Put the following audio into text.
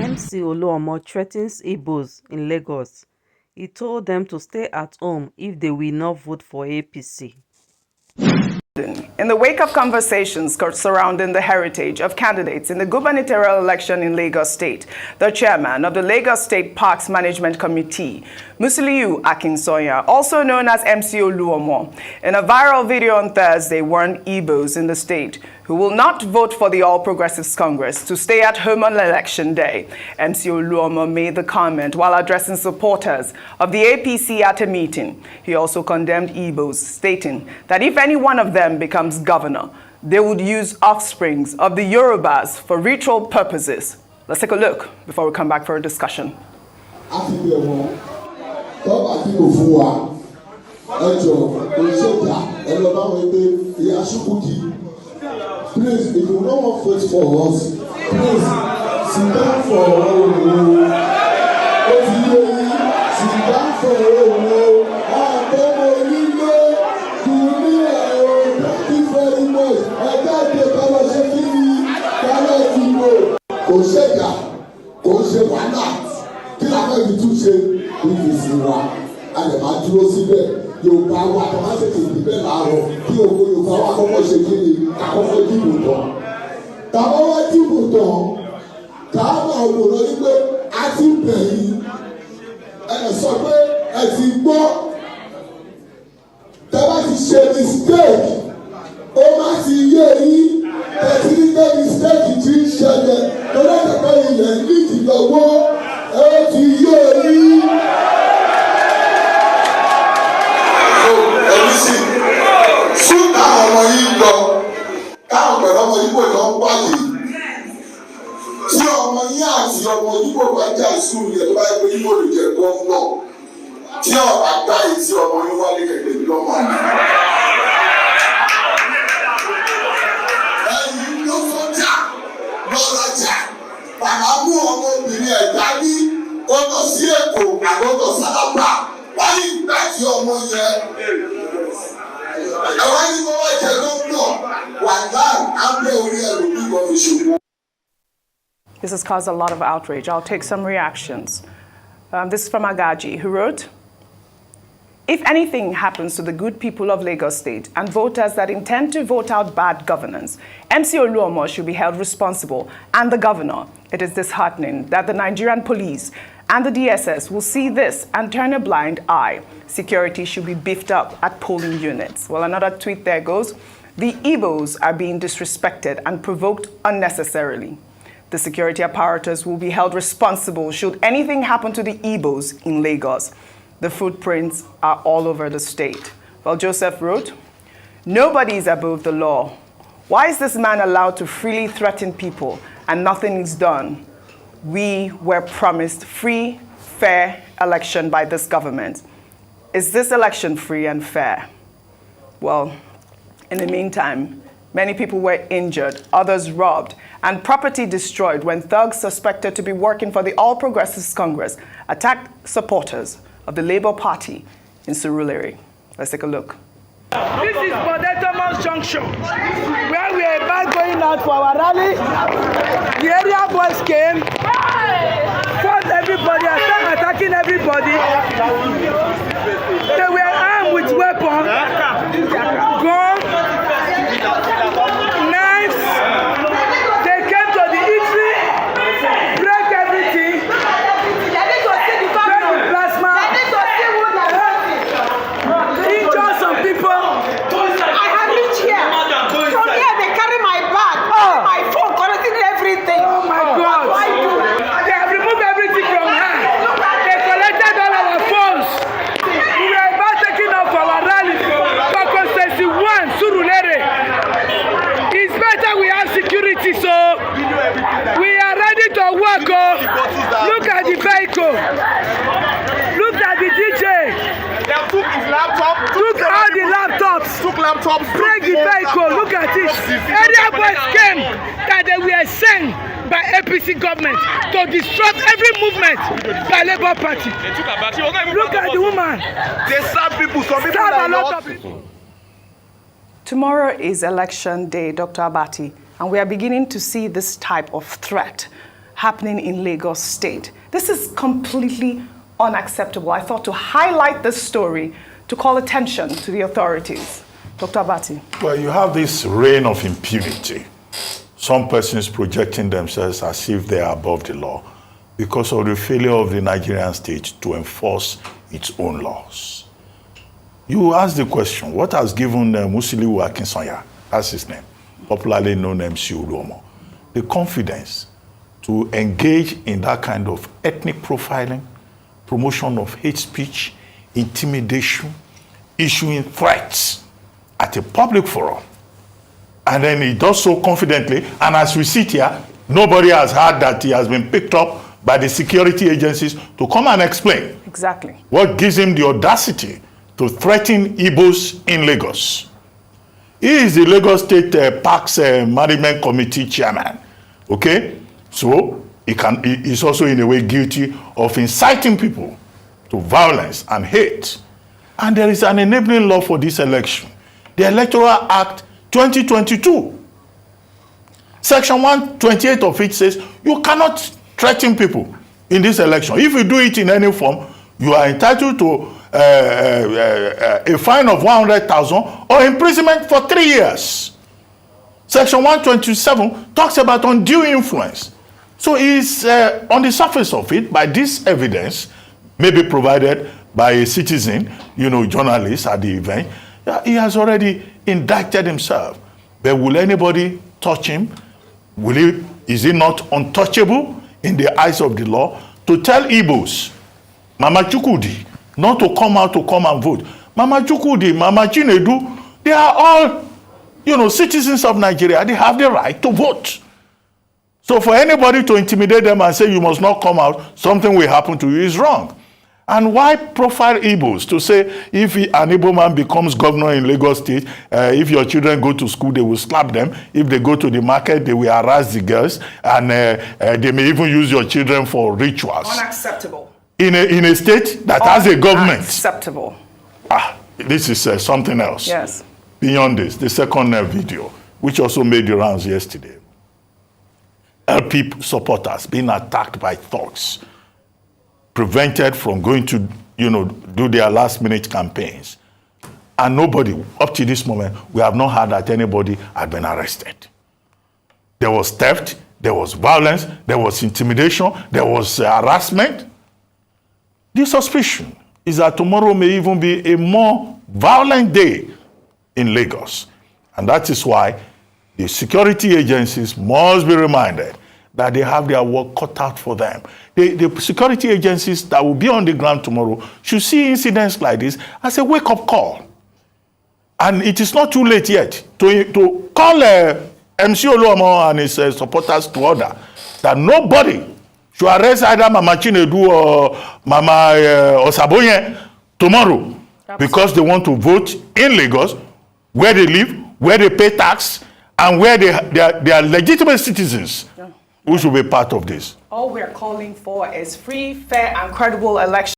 MC Oluomo threatens Igbo'S in Lagos. He told them to stay at home if they will not vote for APC. In the wake of conversations surrounding the heritage of candidates in the gubernatorial election in Lagos State, the chairman of the Lagos State Parks Management Committee, Musiliu Akinsoya, also known as MC Oluomo, in a viral video on Thursday warned Igbo'S in the state who will not vote for the All Progressives Congress to stay at home on election day. MC Oluomo made the comment while addressing supporters of the APC at a meeting. He also condemned Igbo'S, stating that if any one of them becomes governor, they would use offsprings of the Yorubas for ritual purposes. Let's take a look before we come back for a discussion. Please, if you don't want vote for us, please sit down for Oluomo. Sit down for Oluomo. Thank you very much. Kò ṣẹ̀dá, kò ṣe wàhálà, kí la fẹ́ fi tún ṣe ìfìsì wa, a lè máa dúró síbẹ̀. Yorùbá wa tó máa tètè dìbẹ̀ láàárọ̀ kí owó Yorùbá wa kọ́kọ́ ṣe kí ni àkọ́kọ́ dìbò tán. Tàbá wá dìbò tán, káàbà òwòrán yìí pé a ti bẹ̀ yìí, ẹ sọ pé ẹ ti gbọ́. Tẹ́lá ti ṣe mistake, ó má ti yé yín, tẹ̀sí ní pé mistake ti ń ṣẹlẹ̀, lọ́dọ̀ tẹ̀pẹ́ ilẹ̀ nídìí lọ́wọ́, ẹ ti yé yín. Súnà ọmọ yìí lọ, káwọn pẹ̀lú ọmọ Igbo lọ ń wáyé. Tí ọmọ yìí àti ọmọ Igbo bá jà sùn yẹn tó bá yẹ pé Igbo lè jẹ gọ́ọ̀nà. Tí ọ̀bá gbá yìí tí ọmọ yìí wálé kẹ̀kẹ́ ní lọ́mọ. Ẹ̀yin ló fọ́jà lọ́rajà. Bàbá mú ọmọbìnrin ẹ̀ dání, ó lọ sí Èkó àgọ́tọ̀ Sálábà. Wọ́n yìí gbà tí ọmọ yẹn. This has caused a lot of outrage. I'll take some reactions. This is from Agaji, who wrote, "If anything happens to the good people of Lagos State and voters that intend to vote out bad governance, MC Oluomo should be held responsible, and the governor. It is disheartening that the Nigerian police and the DSS will see this and turn a blind eye. Security should be beefed up at polling units." Well, another tweet there goes, "The Igbo'S are being disrespected and provoked unnecessarily. The security apparatus will be held responsible should anything happen to the Igbo'S in Lagos. The footprints are all over the state." Well, Joseph wrote, "Nobody is above the law. Why is this man allowed to freely threaten people and nothing is done? We were promised free, fair election by this government. Is this election free and fair?" Well, in the meantime, many people were injured, others robbed, and property destroyed when thugs suspected to be working for the All Progressives Congress attacked supporters of the Labour Party in Surulere. Let's take a look. This is Bodetomas Junction, where we are about going out for our rally. The area boys came, fought everybody, and started attacking everybody. They were armed with weapons, guns, knives. They came to the eatery, break everything, break the plasma, injure some people. I have reached here. From here they carry my bag, my phone, collecting everything. Oh my God. They have removed everything from her. They collected all our phones. We were about taking off our rally for constituency 1, Surulere. It's better we have security, so we are ready to work. Look at the vehicle. Look at the DJ. They took his laptop. Took all the laptops. Took laptops. Break the vehicle. Look at it. Area boys came that they were sent by APC government to disrupt every movement by Labour Party. Look at the woman. They serve people. Some people Serve a lot of people. Tomorrow is election day, Dr. Abati, and we are beginning to see this type of threat happening in Lagos State. This is completely unacceptable. I thought to highlight this story to call attention to the authorities. Dr. Abati. Well, you have this reign of impunity. Some persons projecting themselves as if they are above the law because of the failure of the Nigerian state to enforce its own laws. You ask the question, what has given Musiliu Akinsanya, that's his name, popularly known as MC Oluomo, the confidence to engage in that kind of ethnic profiling, promotion of hate speech, intimidation, issuing threats at a public forum? And then he does so confidently, and as we sit here, nobody has heard that he has been picked up by the security agencies to come and explain. Exactly. What gives him the audacity to threaten Igbo'S in Lagos? He is the Lagos State Parks Management Committee chairman, okay? So he's also in a way guilty of inciting people to violence and hate. And there is an enabling law for this election. The Electoral Act 2022. Section 128 of it says you cannot threaten people in this election. If you do it in any form, you are entitled to a fine of 100,000 or imprisonment for 3 years. Section 127 talks about undue influence. So it's on the surface of it, by this evidence, maybe provided by a citizen, journalist at the event, he has already indicted himself. But will anybody touch him? Is he not untouchable in the eyes of the law? To tell Igbo'S, Mama Chukwudi, not to come out to come and vote. Mama Chukwudi, Mama Chinedu, they are all, citizens of Nigeria. They have the right to vote. So for anybody to intimidate them and say you must not come out, something will happen to you is wrong. And why profile Igbo'S to say if an Igbo man becomes governor in Lagos State, if your children go to school, they will slap them. If they go to the market, they will harass the girls, and they may even use your children for rituals. Unacceptable. In a state that has a government. Unacceptable. This is something else. Yes. Beyond this, the second video, which also made the rounds yesterday. LP supporters being attacked by thugs, prevented from going to, do their last-minute campaigns. And nobody, up to this moment, we have not heard that anybody had been arrested. There was theft, there was violence, there was intimidation, there was harassment. The suspicion is that tomorrow may even be a more violent day in Lagos. And that is why the security agencies must be reminded that they have their work cut out for them. The security agencies that will be on the ground tomorrow should see incidents like this as a wake-up call. And it is not too late yet to call MC Oluomo and his supporters to order that nobody should arrest either Mama Chinedu or Mama Osabonye tomorrow because they want to vote in Lagos, where they live, where they pay tax, and where they are legitimate citizens who should be part of this. All we're calling for is free, fair, and credible elections.